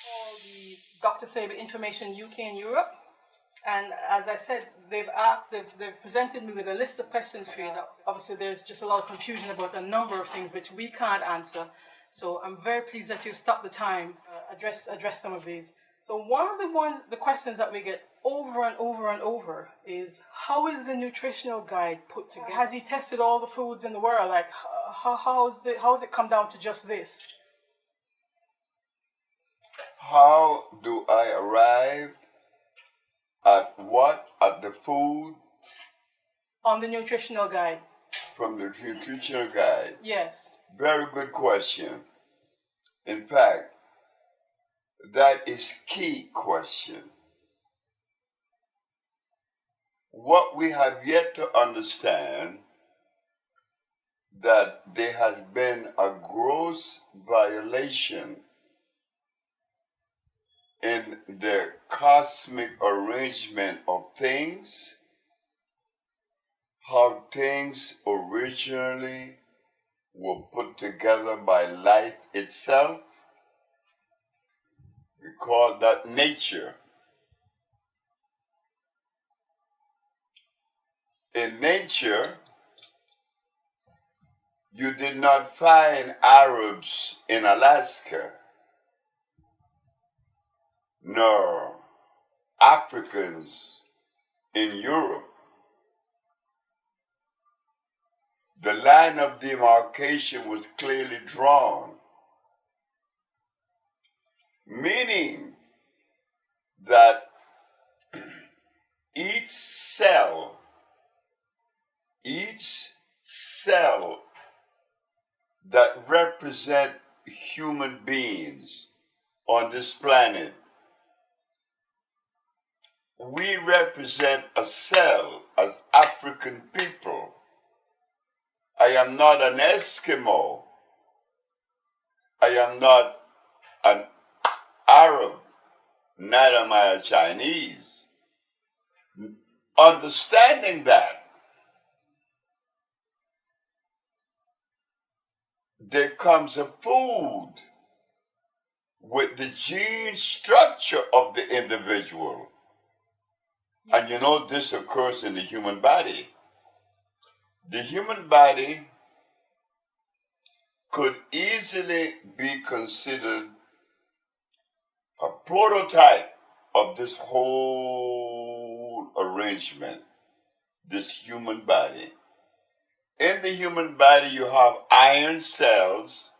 called the Dr. Sebi Information UK and Europe. And as I said, they've presented me with a list of questions for you. Now, obviously, there's just a lot of confusion about a number of things which we can't answer. So I'm very pleased that you've stopped the time address some of these. So one of the questions that we get over and over and over is, how is the nutritional guide put together? Has he tested all the foods in the world? Like, how has it come down to just this? How do I arrive at what? At the food? On the nutritional guide. From the nutritional guide? Yes. Very good question. In fact, that is key question. What we have yet to understand, that there has been a gross violation in the cosmic arrangement of things, how things originally were put together by life itself. We call that nature. In nature, you did not find Arabs in Alaska, nor Africans in Europe. The line of demarcation was clearly drawn, meaning that each cell that represent human beings on this planet, we represent a cell as African people. I am not an Eskimo. I am not an Arab. Neither am I a Chinese. Understanding that, there comes a food with the gene structure of the individual. And you know this occurs in the human body. The human body could easily be considered a prototype of this whole arrangement, this human body. In the human body, you have iron cells,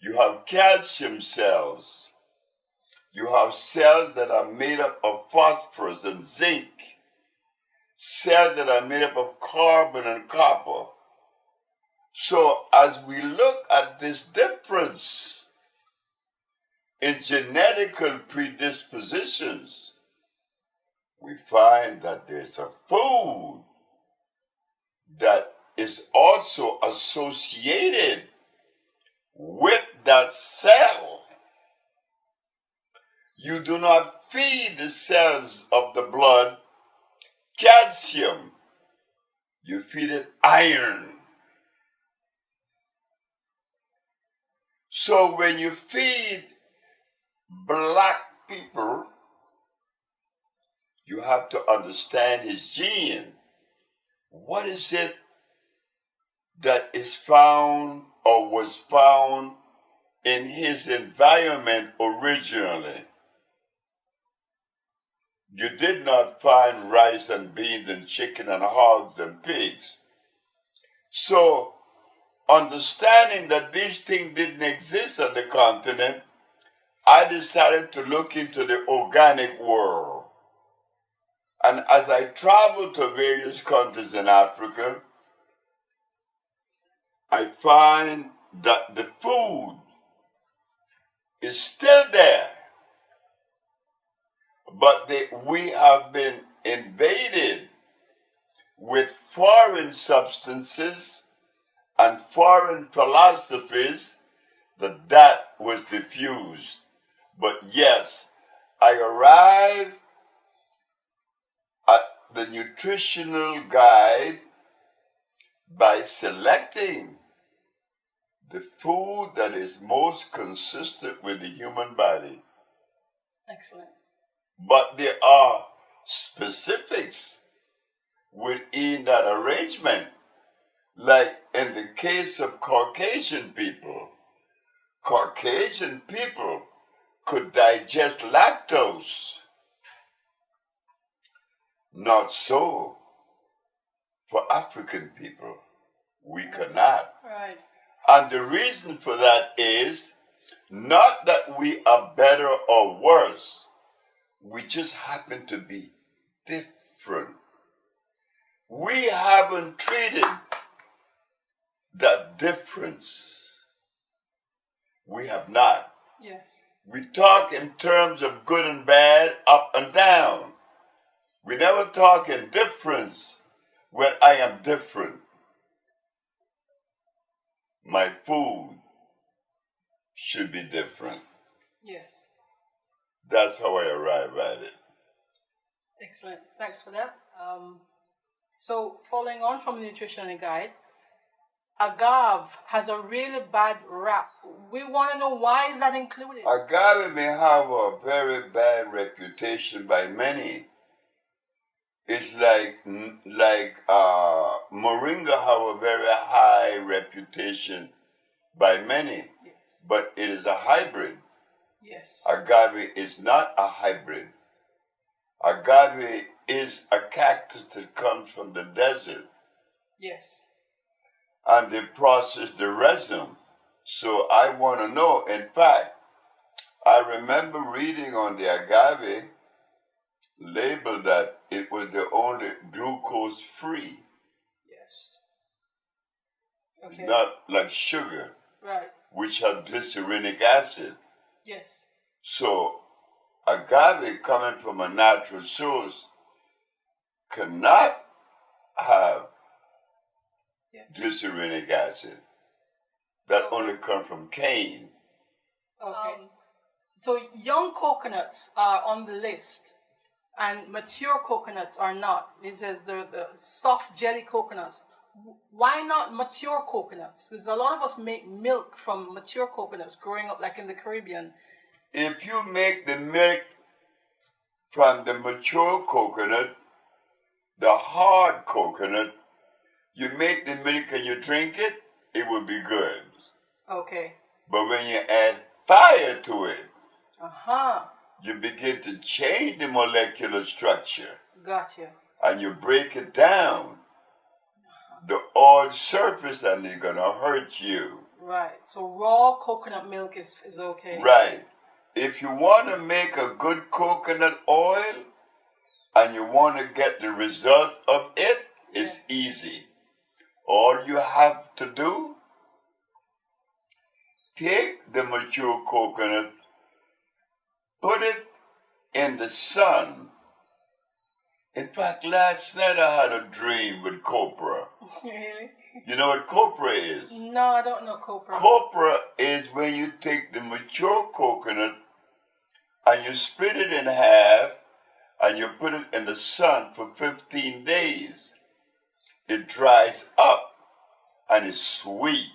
you have calcium cells, you have cells that are made up of phosphorus and zinc, cells that are made up of carbon and copper. So as we look at this difference in genetical predispositions, we find that there's a food that is also associated with that cell. You do not feed the cells of the blood calcium. You feed it iron. So when you feed black people, you have to understand his gene. What is it that is found or was found in his environment originally? You did not find rice and beans and chicken and hogs and pigs. So, understanding that these things didn't exist on the continent, I decided to look into the organic world. And as I traveled to various countries in Africa, I find that the food is still there, but we have been invaded with foreign substances and foreign philosophies that was diffused. But yes, I arrived at the nutritional guide by selecting the food that is most consistent with the human body. Excellent. But there are specifics within that arrangement. Like in the case of Caucasian people could digest lactose. Not so for African people. We cannot. Right. And the reason for that is not that we are better or worse. We just happen to be different. We haven't treated that difference. We have not. Yes. We talk in terms of good and bad, up and down. We never talk in difference when I am different. My food should be different. Yes. That's how I arrive at it. Excellent. Thanks for that. So following on from the nutrition guide, agave has a really bad rap. We want to know why is that included? Agave may have a very bad reputation by many. It's like moringa have a very high reputation by many, Yes. but it is a hybrid. Yes. Agave is not a hybrid. Agave is a cactus that comes from the desert, Yes. and they process the resin. So I want to know, in fact, I remember reading on the agave label that it was the only glucose free. Yes. It's Okay. not like sugar, Right. which has glycerinic acid. Yes. So agave coming from a natural source cannot have Yeah. glycerinic acid. That Okay. only comes from cane. Okay. So young coconuts are on the list, and mature coconuts are not. It says the soft jelly coconuts. Why not mature coconuts? There's a lot of us make milk from mature coconuts growing up, like in the Caribbean. If you make the milk from the mature coconut, the hard coconut, you make the milk and you drink it, it will be good. Okay. But when you add fire to it, Uh-huh. you begin to change the molecular structure Gotcha. and you break it down. The oil surface and it's gonna hurt you. Right. So raw coconut milk is okay. Right. If you want to make a good coconut oil and you want to get the result of it, it's easy. All you have to do, take the mature coconut, put it in the sun. In fact, last night I had a dream with copra. Really? You know what copra is? No, I don't know copra. Copra is when you take the mature coconut and you split it in half and you put it in the sun for 15 days. It dries up and it's sweet.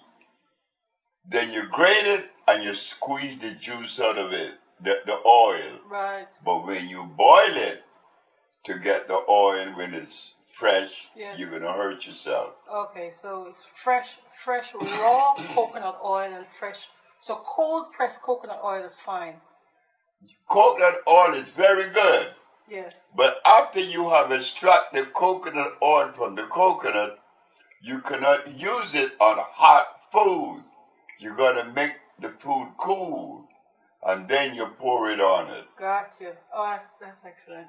Then you grate it and you squeeze the juice out of it, the oil. Right. But when you boil it to get the oil when it's fresh, Yes. you're going to hurt yourself. Okay, so it's fresh raw coconut oil and fresh. So cold pressed coconut oil is fine. Coconut oil is very good. Yes. But after you have extracted coconut oil from the coconut, you cannot use it on hot food. You got to make the food cool, and then you pour it on it. Gotcha. Oh, that's excellent.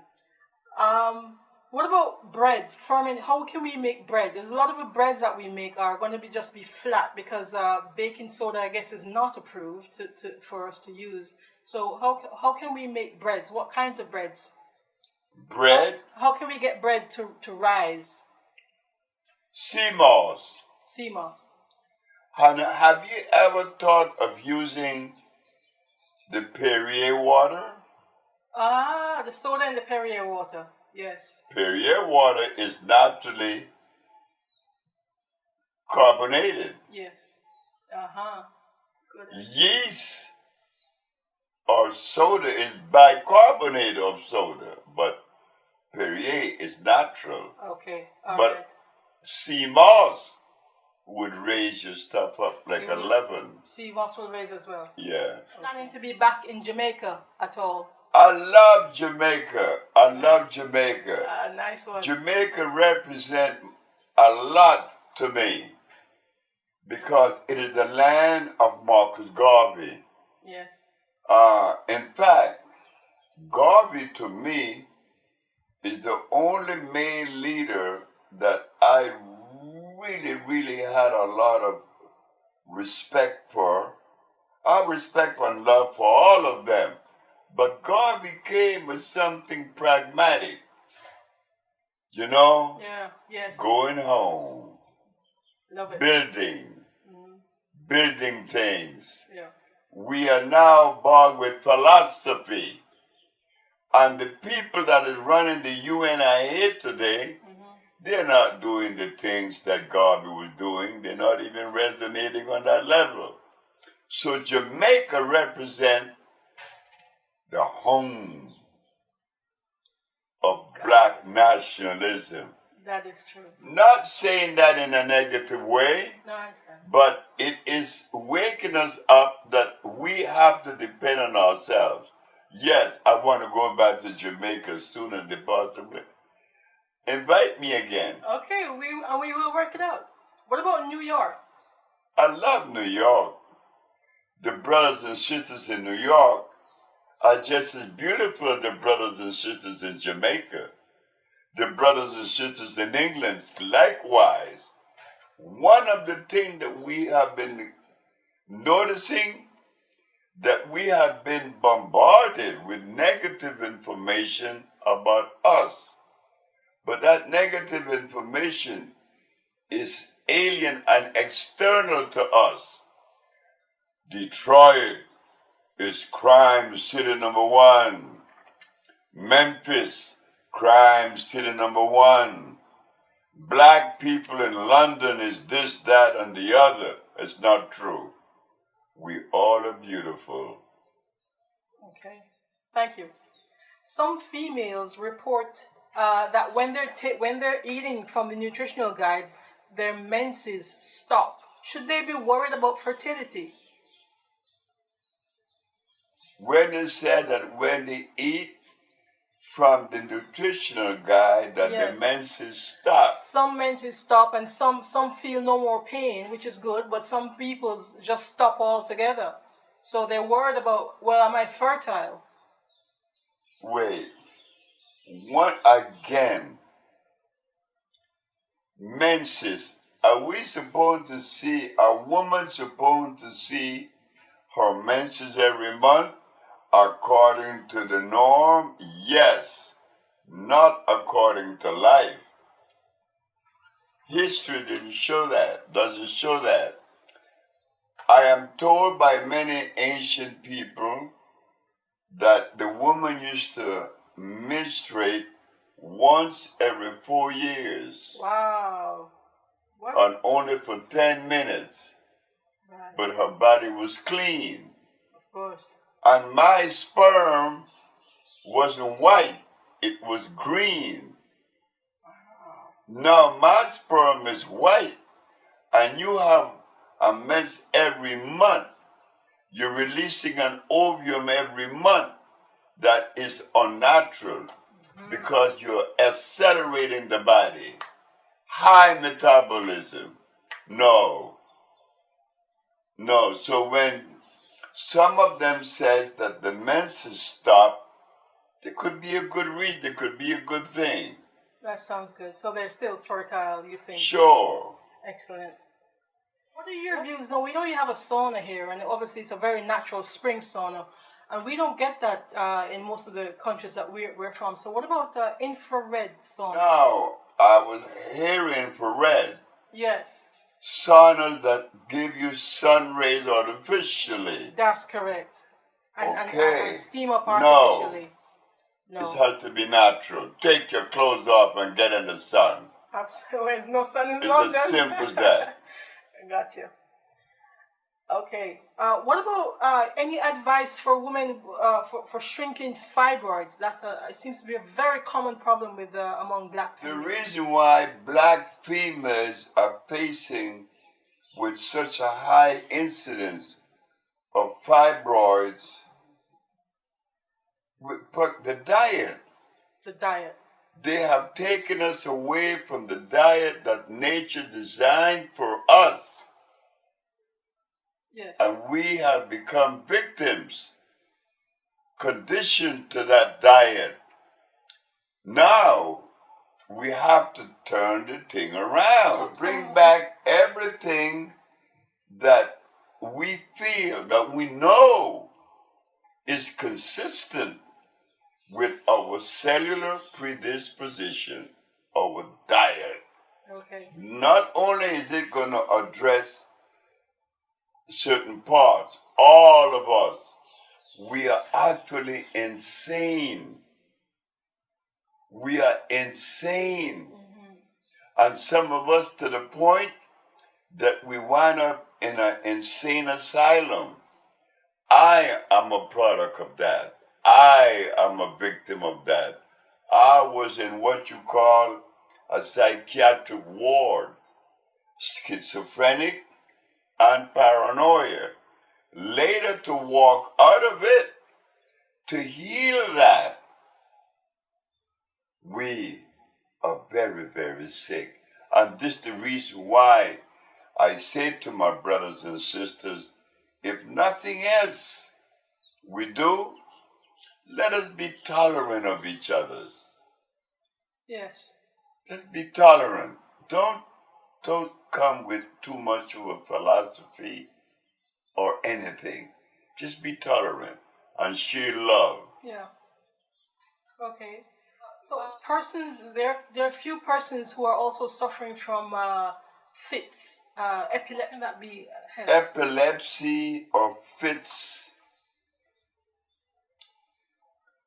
What about bread? How can we make bread? There's a lot of the breads that we make are going to just be flat because baking soda, I guess, is not approved for us to use. So how can we make breads? What kinds of breads? Bread? How can we get bread to rise? Sea moss. Sea moss. Hannah, have you ever thought of using the Perrier water? Ah, the soda and the Perrier water. Yes. Perrier water is naturally carbonated. Yes. Uh-huh. Good. Yeast or soda is bicarbonate of soda, but Perrier is natural. Okay, all But right. sea moss would raise your stuff up like It a would- leaven. Sea moss will raise as well. Yeah. Planning to be back in Jamaica at all? I love Jamaica. I love Jamaica. Nice one. Jamaica represents a lot to me because it is the land of Marcus Garvey. Yes. In fact, Garvey to me is the only main leader that I really had a lot of respect for. I respect and love for all of them. But Garvey came with something pragmatic. You know? Yeah, yes. Going home. Love it. Building things. Yeah. We are now bogged with philosophy. And the people that is running the UNIA today, they're not doing the things that Garvey was doing. They're not even resonating on that level. So Jamaica represents the home of black nationalism. That is true. Not saying that in a negative way, No, I understand. but it is waking us up that we have to depend on ourselves. Yes, I want to go back to Jamaica as soon as they possibly. Invite me again. Okay, we will work it out. What about New York? I love New York. The brothers and sisters in New York are just as beautiful as the brothers and sisters in Jamaica. The brothers and sisters in England, likewise. One of the things that we have been noticing, that we have been bombarded with negative information about us. But that negative information is alien and external to us. Detroit is crime city number one. Memphis, crime city number one. Black people in London is this, that, and the other. It's not true. We all are beautiful. Okay, thank you. Some females report that when they're eating from the nutritional guides, their menses stop. Should they be worried about fertility? When they said that when they eat from the nutritional guide that Yes. the menses stop. Some menses stop and some feel no more pain, which is good, but some people just stop altogether. So they're worried about, well, am I fertile? Wait. What again? Menses. Are we supposed to see, a woman supposed to see her menses every month according to the norm? Yes. Not according to life. History didn't show that, doesn't show that. I am told by many ancient people that the woman used to menstruate once every 4 years. Wow. What? And only for 10 minutes. Right. But her body was clean. Of course. And my sperm wasn't white, it was green. Now my sperm is white, and you have a mens every month. You're releasing an ovum every month. That is unnatural because you're accelerating the body. High metabolism. No. So when some of them says that the menses stop, there could be a good reason, there could be a good thing. That sounds good. So they're still fertile, you think? Sure. Excellent. What are your views? Now, we know you have a sauna here, and obviously it's a very natural spring sauna. And we don't get that in most of the countries that we're from. So what about infrared sauna? Now, I was hearing infrared. Yes. Saunas that give you sun rays artificially. That's correct. Okay. And steam up No. artificially. No. This has to be natural. Take your clothes off and get in the sun. Absolutely. There's no sun in It's London. as simple as that. Got you. Okay. What about any advice for women for shrinking fibroids? It seems to be a very common problem with among black The females. reason why black females are facing with such a high incidence of fibroids, but the diet. The diet. They have taken us away from the diet that nature designed for us. Yes. And we have become victims, conditioned to that diet. Now, we have to turn the thing around, bring back everything that we feel, that we know is consistent with our cellular predisposition, our diet. Okay. Not only is it going to address certain parts, all of us, we are actually insane. We are insane. Mm-hmm. And some of us to the point that we wind up in an insane asylum. I am a product of that. I am a victim of that. I was in what you call a psychiatric ward, schizophrenic and paranoia. Later to walk out of it, to heal that, we are very, very sick. And this is the reason why I say to my brothers and sisters, if nothing else we do, let us be tolerant of each other's. Yes. Let's be tolerant. Don't come with too much of a philosophy or anything. Just be tolerant and share love. Yeah. Okay. So there are a few persons who are also suffering from fits, epilepsy. That be Epilepsy or fits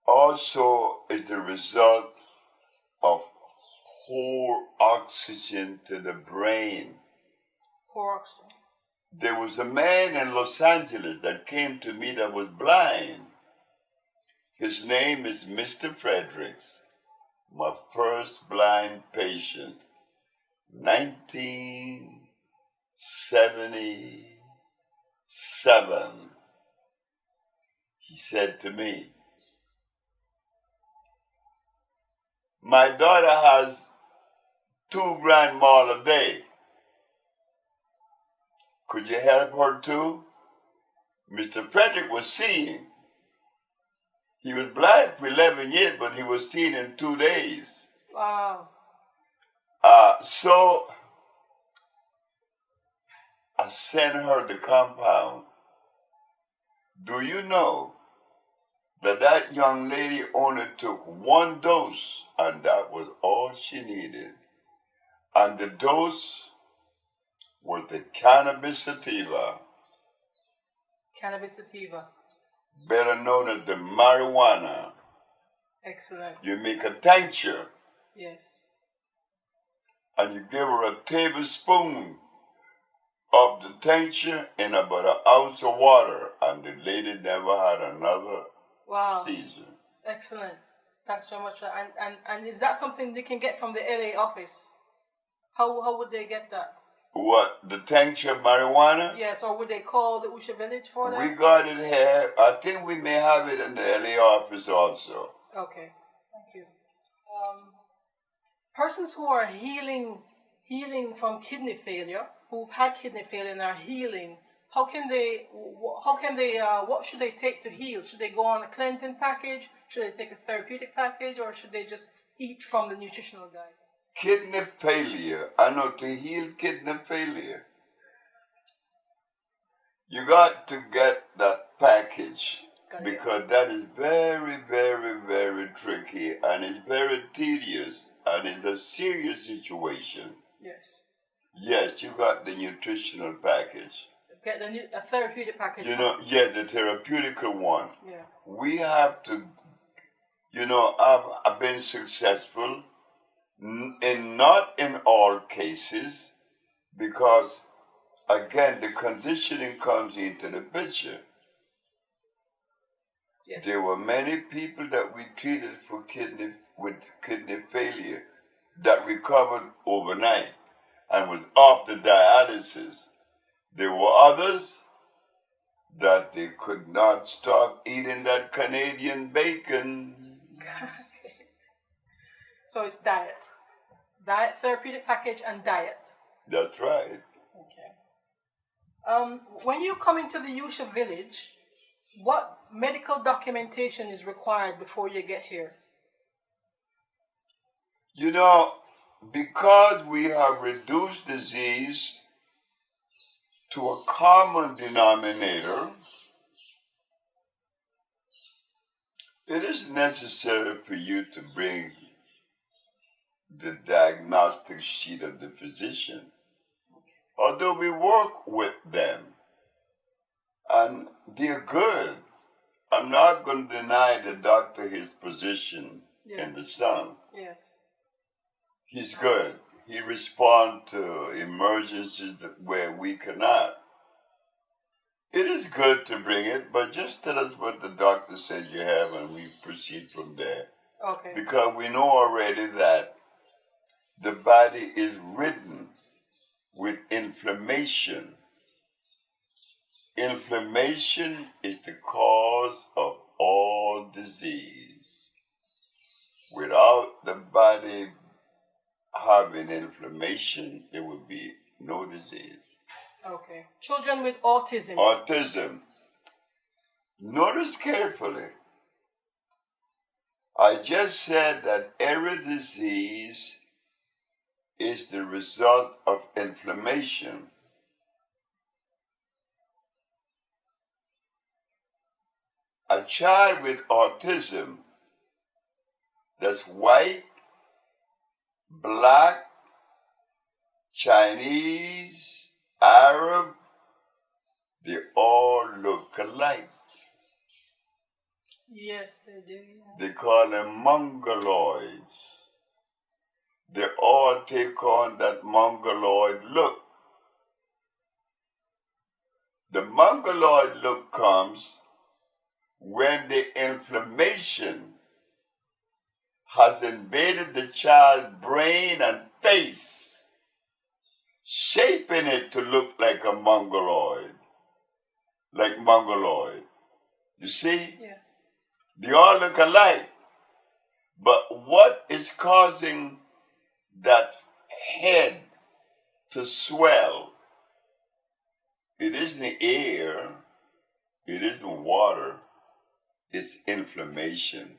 also is the result of poor oxygen to the brain. Poor oxygen. There was a man in Los Angeles that came to me that was blind. His name is Mr. Fredericks, my first blind patient, 1977. He said to me, my daughter has 2 grand mal a day. Could you help her too? Mr. Frederick was seeing. He was blind for 11 years, but he was seeing in 2 days. Wow. So I sent her the compound. Do you know that young lady only took 1 dose, and that was all she needed? And the dose was the cannabis sativa. Cannabis sativa. Better known as the marijuana. Excellent. You make a tincture. Yes. And you give her a tablespoon of the tincture in about an ounce of water, and the lady never had another seizure. Excellent. Thanks so much. And is that something they can get from the LA office? How would they get that? What, the tincture of marijuana? Yes, or would they call the Usha village for that? We got it here. I think we may have it in the LA office also. Okay, thank you. Persons who are healing from kidney failure, who've had kidney failure and are healing, what should they take to heal? Should they go on a cleansing package? Should they take a therapeutic package? Or should they just eat from the nutritional guide? Kidney failure, I know, to heal kidney failure, you got to get that package, because that is very, very, very tricky, and it's very tedious, and it's a serious situation. Yes. Yes, you got the nutritional package. Get a therapeutic package. The therapeutic one. Yeah. We have to, I've been successful, not in all cases, because again, the conditioning comes into the picture. Yes. There were many people that we treated for with kidney failure that recovered overnight and was off the dialysis. There were others that they could not stop eating that Canadian bacon. So it's diet, therapeutic package, and diet. That's right. Okay. When you come into the Yusha village, what medical documentation is required before you get here? You know, because we have reduced disease to a common denominator, it is necessary for you to bring the diagnostic sheet of the physician. Although we work with them, and they're good. I'm not going to deny the doctor his position in the sun. Yes. He's good. He responds to emergencies where we cannot. It is good to bring it, but just tell us what the doctor said you have and we proceed from there. Okay. Because we know already that the body is ridden with inflammation. Inflammation is the cause of all disease. Without the body having inflammation, there would be no disease. Okay. Children with autism. Autism. Notice carefully. I just said that every disease is the result of inflammation. A child with autism that's white, black, Chinese, Arab, they all look alike. Yes, they do. Yeah. They call them mongoloids. They all take on that mongoloid look. The mongoloid look comes when the inflammation has invaded the child's brain and face, shaping it to look like a mongoloid, like mongoloid. You see? Yeah. They all look alike. But what is causing that head to swell? It isn't the air, it isn't water, it's inflammation.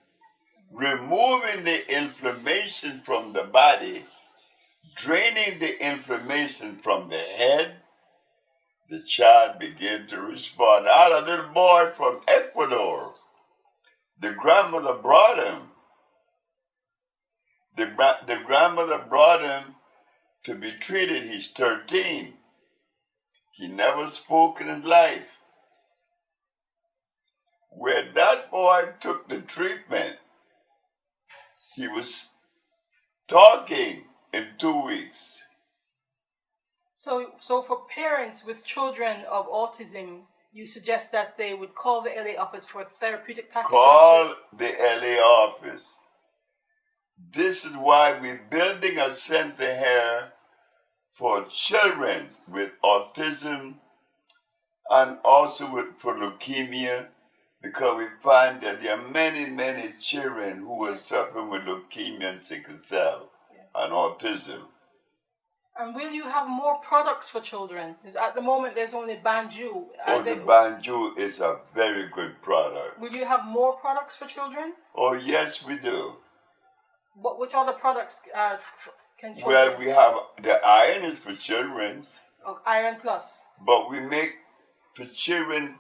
Removing the inflammation from the body, draining the inflammation from the head, the child began to respond. I had a little boy from Ecuador. The grandmother brought him. The grandmother brought him to be treated. He's 13. He never spoke in his life. When that boy took the treatment, he was talking in 2 weeks. So for parents with children of autism, you suggest that they would call the LA office for a therapeutic package? Call the LA office. This is why we're building a center here for children with autism and also for leukemia, because we find that there are many, many children who are suffering with leukemia and sickle cell and autism. And will you have more products for children? Because at the moment there's only Banju. The Banju is a very good product. Will you have more products for children? Oh, yes, we do. Which other products can children? Well, we have, the iron is for children. Oh, Iron Plus. But we make for children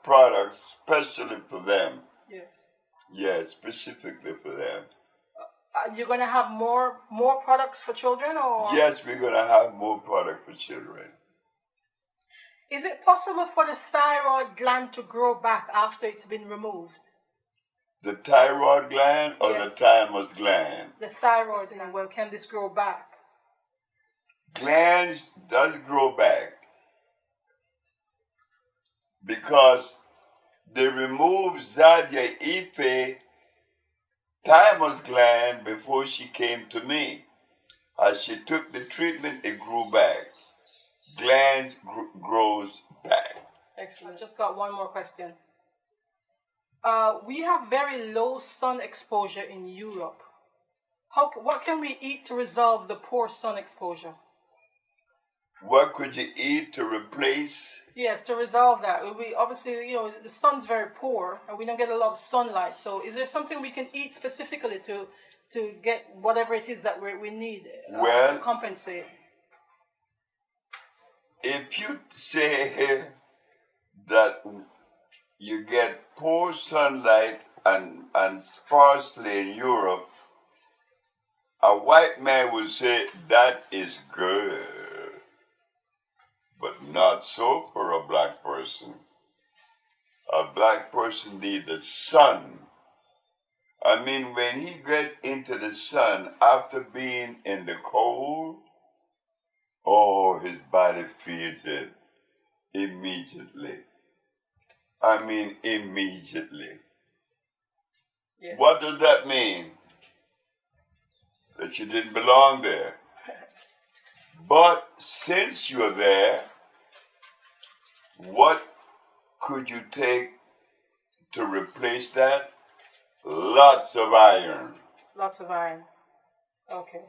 products specially for them. Yes. Yes, specifically for them. You're going to have more products for children, or? Yes, we're going to have more product for children. Is it possible for the thyroid gland to grow back after it's been removed? The thyroid gland or Yes. the thymus gland? The thyroid gland. Well, can this grow back? Glands does grow back. because they removed Zadia Ife thymus gland before she came to me. As she took the treatment, it grew back. Glands grows back. Excellent. Just got one more question. We have very low sun exposure in Europe. What can we eat to resolve the poor sun exposure? What could you eat to replace? Yes, to resolve that. We obviously, the sun's very poor and we don't get a lot of sunlight. So is there something we can eat specifically to get whatever it is that we need to compensate? If you say that you get poor sunlight and sparsely in Europe, a white man will say that is good, but not so for a black person. A black person needs the sun. I mean, when he gets into the sun after being in the cold, oh, his body feels it immediately. I mean, immediately. Yeah. What does that mean? That you didn't belong there. But since you're there, what could you take to replace that? Lots of iron. Lots of iron. Okay.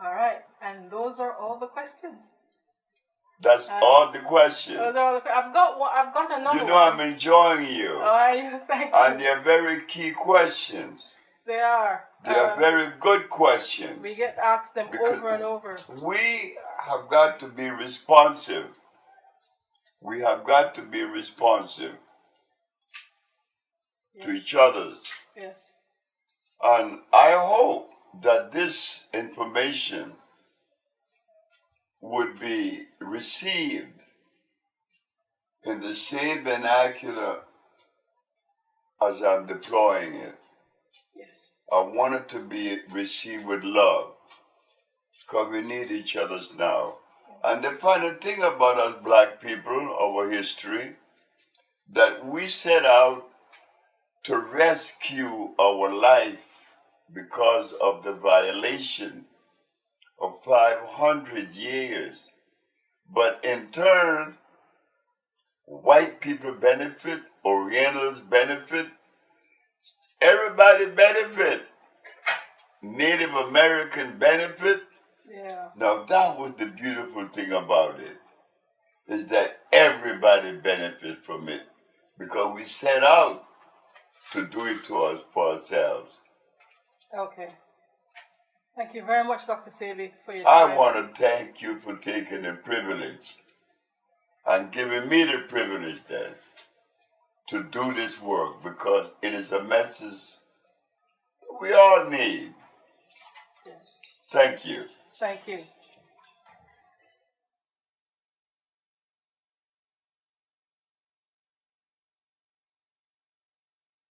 All right. And those are all the questions. That's all the questions. Those are all I've got another You know, one. I'm enjoying you. All right. Thank you. And they're very key questions. They are. They are very good questions. We get asked them over and over. We have got to be responsive. We have got to be responsive to each other. Yes. And I hope that this information would be received in the same vernacular as I'm deploying it. Yes. I want it to be received with love, because we need each other's now. And the funny thing about us black people, our history, that we set out to rescue our life because of the violation of 500 years. But in turn, white people benefit, Orientals benefit, everybody benefit. Native American benefit. Yeah. Now that was the beautiful thing about it, is that everybody benefits from it, because we set out to do it to us for ourselves. Okay. Thank you very much, Dr. Sebi, for your time. I want to thank you for taking the privilege and giving me the privilege then to do this work, because it is a message we all need. Yes. Thank you. Thank you.